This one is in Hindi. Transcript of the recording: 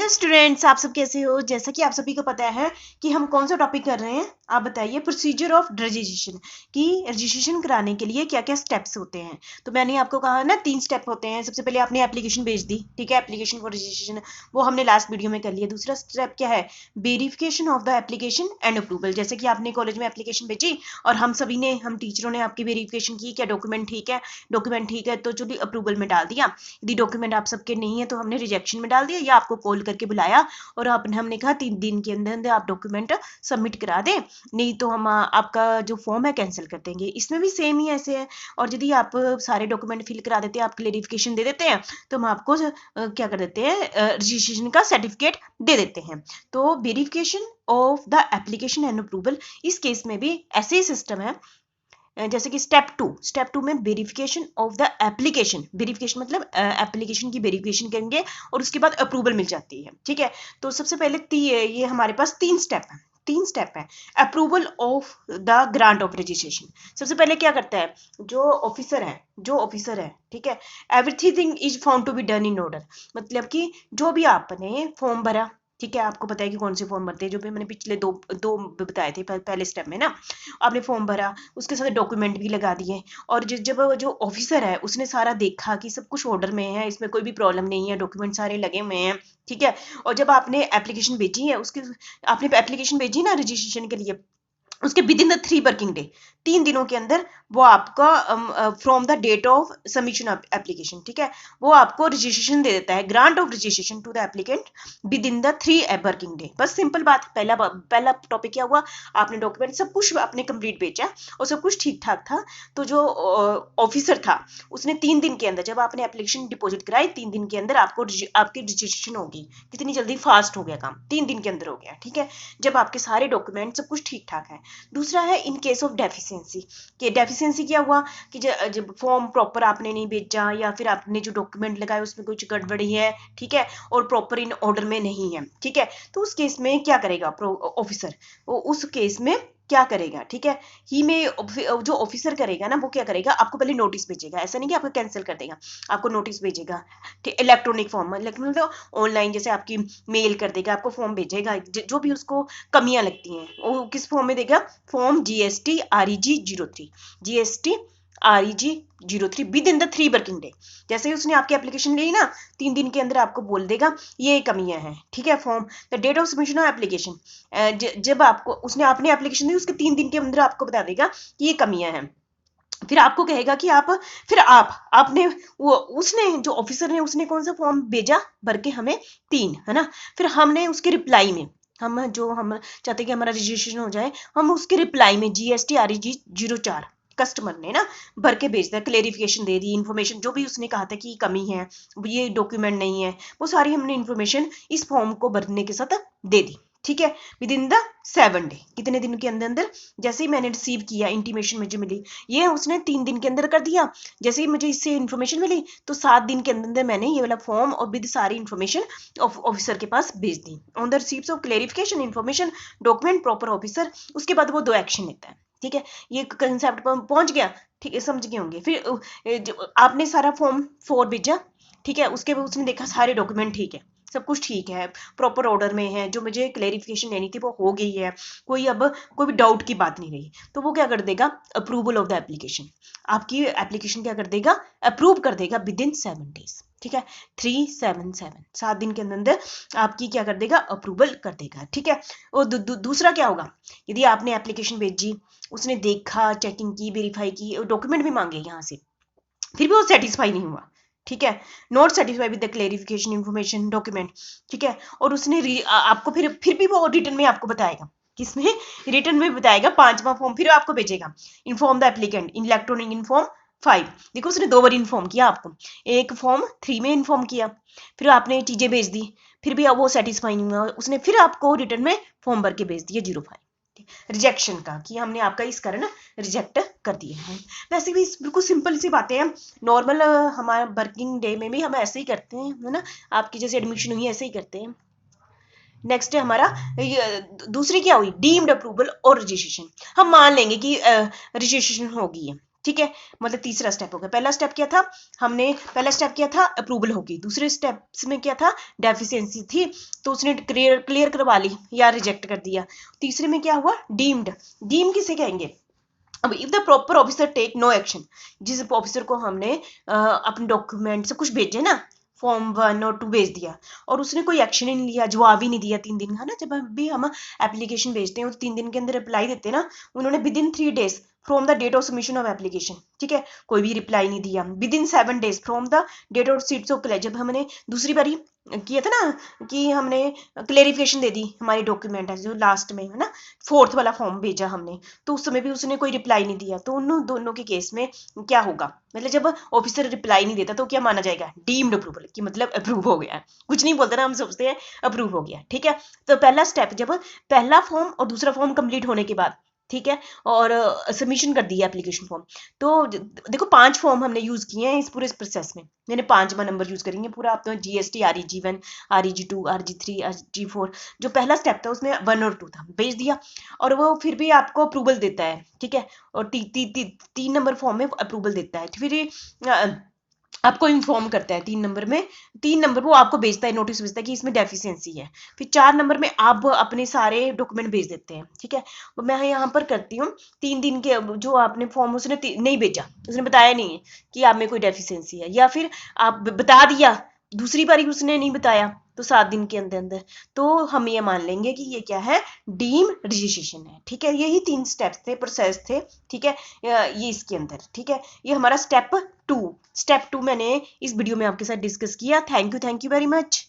हेलो स्टूडेंट्स, आप सब कैसे हो। जैसा कि आप सभी को पता है कि हम कौन सा टॉपिक कर रहे हैं, आप बताइए। प्रोसीजर ऑफ रजिस्ट्रेशन, कि रजिस्ट्रेशन कराने के लिए क्या क्या स्टेप्स होते हैं। तो मैंने आपको कहा ना 3 स्टेप होते हैं। सबसे पहले आपने एप्लीकेशन भेज दी, ठीक है, एप्लीकेशन फॉर रजिस्ट्रेशन, वो हमने लास्ट वीडियो में कर लिया। दूसरा स्टेप क्या है, verification of the application and approval. जैसे कि आपने कॉलेज में एप्लीकेशन भेजी और हम टीचरों ने आपकी वेरिफिकेशन की, क्या डॉक्यूमेंट ठीक है तो चलिए अप्रूवल में डाल दिया। यदि डॉक्यूमेंट आप सबके नहीं है तो हमने रिजेक्शन में डाल दिया, या आपको कॉल करके बुलाया और हमने कहा 3 दिन के अंदर अंदर आप डॉक्यूमेंट सबमिट करा दें, नहीं तो हम आपका जो फॉर्म है कैंसिल कर देंगे। इसमें भी सेम ही ऐसे है। और यदि आप सारे डॉक्यूमेंट फिल करा देते हैं, आप क्लेरिफिकेशन दे देते हैं, तो हम आपको क्या कर देते हैं, रजिस्ट्रेशन का सर्टिफिकेट दे देते हैं। तो verification of the application and approval, इस केस में भी ऐसे ही सिस्टम है। जैसे कि स्टेप टू में verification of the application, verification मतलब एप्लीकेशन की वेरिफिकेशन करेंगे और उसके बाद अप्रूवल मिल जाती है, ठीक है। तो सबसे पहले ये हमारे पास 3 स्टेप है। Approval of the grant of registration, सबसे पहले क्या करता है जो ऑफिसर है, ठीक है, everything is found to be done in order. मतलब कि जो भी आपने फॉर्म भरा, ठीक है, आपको पता है कि कौन से फॉर्म भरते हैं, जो भी मैंने पिछले दो बताए थे पहले स्टेप में ना। आपने फॉर्म भरा, उसके साथ डॉक्यूमेंट भी लगा दिए, और जब जो ऑफिसर है उसने सारा देखा कि सब कुछ ऑर्डर में है, इसमें कोई भी प्रॉब्लम नहीं है, डॉक्यूमेंट सारे लगे हुए हैं, ठीक है। और जब आपने एप्लीकेशन भेजी है, आपने एप्लीकेशन भेजी ना रजिस्ट्रेशन के लिए, उसके within the 3 working day, 3 दिनों के अंदर वो आपका from the date of submission of application, ठीक है, वो आपको रजिस्ट्रेशन दे देता है, grant of registration to the applicant within the 3 working day. बस सिंपल बात। पहला टॉपिक क्या हुआ, आपने डॉक्यूमेंट सब कुछ आपने कंप्लीट भेजा और सब कुछ ठीक ठाक था, तो जो ऑफिसर था उसने 3 दिन के अंदर, जब आपने एप्लीकेशन डिपॉजिट कराई, 3 दिन के अंदर आपकी रजिस्ट्रेशन होगी। कितनी जल्दी, फास्ट हो गया काम, 3 दिन के अंदर हो गया, ठीक है, जब आपके सारे डॉक्यूमेंट सब कुछ ठीक ठाक है। दूसरा है इन केस ऑफ डेफिशिएंसी, कि डेफिशिएंसी क्या हुआ कि जब फॉर्म प्रॉपर आपने नहीं भेजा, या फिर आपने जो डॉक्यूमेंट लगाए उसमें कुछ गड़बड़ी है, ठीक है, और प्रॉपर इन ऑर्डर में नहीं है, ठीक है, तो उस केस में क्या करेगा ऑफिसर, उस केस में क्या करेगा, ठीक है, ही में जो ऑफिसर करेगा ना, वो क्या करेगा, आपको पहले नोटिस भेजेगा। ऐसा नहीं कि आपको कैंसिल कर देगा, आपको नोटिस भेजेगा, ठीक, इलेक्ट्रॉनिक फॉर्म, मतलब ऑनलाइन, जैसे आपकी मेल कर देगा, आपको फॉर्म भेजेगा, जो भी उसको कमियां लगती हैं वो किस फॉर्म में देगा, form GST REG 03, GST REG 03 with in the 3 working day. जैसे ही उसने आपकी एप्लीकेशन ली ना, 3 दिन के अंदर आपको बोल देगा ये कमियां हैं, ठीक है। From the date of submission of application, जब आपको आपने एप्लीकेशन दी, उसके 3 दिन के अंदर आपको बता देगा कि ये कमियां हैं। फिर आपको कहेगा कि आपने वो, उसने जो ऑफिसर ने, उसने कौन सा फॉर्म भेजा भर के हमें, 3, है ना। फिर हमने उसके रिप्लाई में, हम चाहते हैं कि हमारा रजिस्ट्रेशन हो जाए, हम उसके रिप्लाई में GST REG 04 कस्टमर ने ना भर के भेज दिया, क्लेरिफिकेशन दे दी, इन्फॉर्मेशन जो भी उसने कहा था कि कमी है, ये डॉक्यूमेंट नहीं है, वो सारी हमने इन्फॉर्मेशन इस फॉर्म को भरने के साथ दे दी, ठीक है, विद इन द 7 डे। कितने दिन के अंदर अंदर, जैसे ही मैंने रिसीव किया, इंटीमेशन मुझे मिली, ये उसने 3 दिन के अंदर कर दिया। जैसे ही मुझे इससे इन्फॉर्मेशन मिली, तो 7 दिन के अंदर अंदर मैंने ये वाला फॉर्म और विद सारी इन्फॉर्मेशन ऑफिसर के पास भेज दी। On the receipt of clarification information document proper officer, उसके बाद वो 2 एक्शन लेता है, ठीक है। ये कंसेप्ट पर पहुंच गया, ठीक है, समझ गए होंगे। फिर आपने सारा फॉर्म 4 भेजा, ठीक है, उसके बाद उसने देखा सारे डॉक्यूमेंट ठीक है, सब कुछ ठीक है, प्रॉपर ऑर्डर में है, जो मुझे क्लेरिफिकेशन लेनी थी वो हो गई है, कोई भी डाउट की बात नहीं रही, तो वो क्या कर देगा, अप्रूवल ऑफ द एप्लीकेशन, आपकी एप्लीकेशन क्या कर देगा, अप्रूव कर देगा विद इन 7 डेज, ठीक है, 7 दिन के अंदर आपकी क्या कर देगा, अप्रूवल कर देगा, ठीक है। और दूसरा क्या होगा, यदि आपने एप्लीकेशन भेजी, उसने देखा, चेकिंग की, वेरीफाई की, डॉक्यूमेंट भी मांगे यहाँ से, फिर भी वो सेटिस्फाई नहीं हुआ, ठीक है, not satisfy with the clarification information document, ठीक है, और उसने आपको फिर भी वो रिटर्न में आपको बताएगा, किसमें, रिटर्न में बताएगा, 5वां फॉर्म फिर आपको भेजेगा, inform the applicant in electronic inform 5। देखो उसने 2 बार इन्फॉर्म किया आपको, एक फॉर्म 3 में इन्फॉर्म किया, फिर आपने चीजें भेज दी, फिर भी वो सेटिस्फाई नहीं हुआ, उसने फिर आपको रिटर्न में फॉर्म भर के भेज दिया 05, रिजेक्शन का, कि हमने आपका इस कारण रिजेक्ट कर दिया है। वैसे भी बिल्कुल सिंपल सी बातें हैं, नॉर्मल हमारे वर्किंग डे में भी हम ऐसे ही करते हैं, है ना, आपकी जैसे एडमिशन हुई ऐसे ही करते हैं। नेक्स्ट है हमारा, दूसरी क्या हुई, डीम्ड अप्रूवल और रजिस्ट्रेशन। हम मान लेंगे कि रजिस्ट्रेशन हो गई है, ठीक है, मतलब तीसरा स्टेप हो गया। पहला स्टेप क्या था, हमने पहला स्टेप क्या था, अप्रूवल होगी। दूसरे स्टेप्स में क्या था, डेफिशिएंसी थी तो उसने क्लियर करवा ली या रिजेक्ट कर दिया। तीसरे में क्या हुआ, डीम्ड। डीम किसे कहेंगे, अब if the proper officer take no action, जिस ऑफिसर को हमने अपने डॉक्यूमेंट से कुछ भेजे ना, फॉर्म 1 और 2 भेज दिया और उसने कोई एक्शन ही नहीं लिया, जवाब ही नहीं दिया 3 दिन का ना, जब भी हम एप्लीकेशन भेजते हैं तो 3 दिन के अंदर रिप्लाई देते हैं ना, उन्होंने within 3 days from the date of submission of application, ठीक है, कोई भी रिप्लाई नहीं दिया। Within 7 days from the date of seats of clear, जब हमने दूसरी बारी किया था ना कि हमने क्लेरिफिकेशन दे दी, हमारी डॉक्यूमेंट है जो लास्ट में है ना, 4th वाला फॉर्म भेजा हमने, तो उस समय भी उसने कोई रिप्लाई नहीं दिया। तो उन दोनों के केस में क्या होगा, मतलब जब ऑफिसर रिप्लाई नहीं देता तो क्या माना जाएगा, डीम्ड अप्रूवल, कि मतलब अप्रूव हो गया है। कुछ नहीं बोलते ना, हम सोचते हैं अप्रूव हो गया, ठीक है। तो पहला स्टेप, जब पहला फॉर्म और दूसरा फॉर्म कंप्लीट होने के बाद, ठीक है, और सबमिशन कर दिया एप्लीकेशन फॉर्म, तो देखो 5 फॉर्म हमने यूज किए हैं इस पूरे प्रोसेस में, मैंने 5वां नंबर यूज करेंगे पूरा। आप तो GST REG1 REG2 REG3 REG4, जो पहला स्टेप था उसमें 1 और 2 था, भेज दिया और वो फिर भी आपको अप्रूवल देता है, ठीक है, और 3 नंबर फॉर्म में अप्रूवल देता है, फिर आपको इन्फॉर्म करता है 3 नंबर वो आपको भेजता है, नोटिस भेजता है कि इसमें डेफिशिएंसी है। फिर 4 नंबर में आप अपने सारे डॉक्यूमेंट भेज देते हैं, ठीक है। मैं यहाँ पर करती हूँ 3 दिन के, जो आपने फॉर्म उसने नहीं भेजा, उसने बताया नहीं है कि आप में कोई डेफिशिएंसी है, या फिर आप बता दिया दूसरी बारी उसने नहीं बताया, तो 7 दिन के अंदर अंदर, तो हम ये मान लेंगे कि ये क्या है, डीम रजिस्ट्रेशन है, ठीक है। यही 3 स्टेप्स थे, प्रोसेस थे, ठीक है, ये इसके अंदर, ठीक है। ये हमारा स्टेप 2 मैंने इस वीडियो में आपके साथ डिस्कस किया। Thank you very much.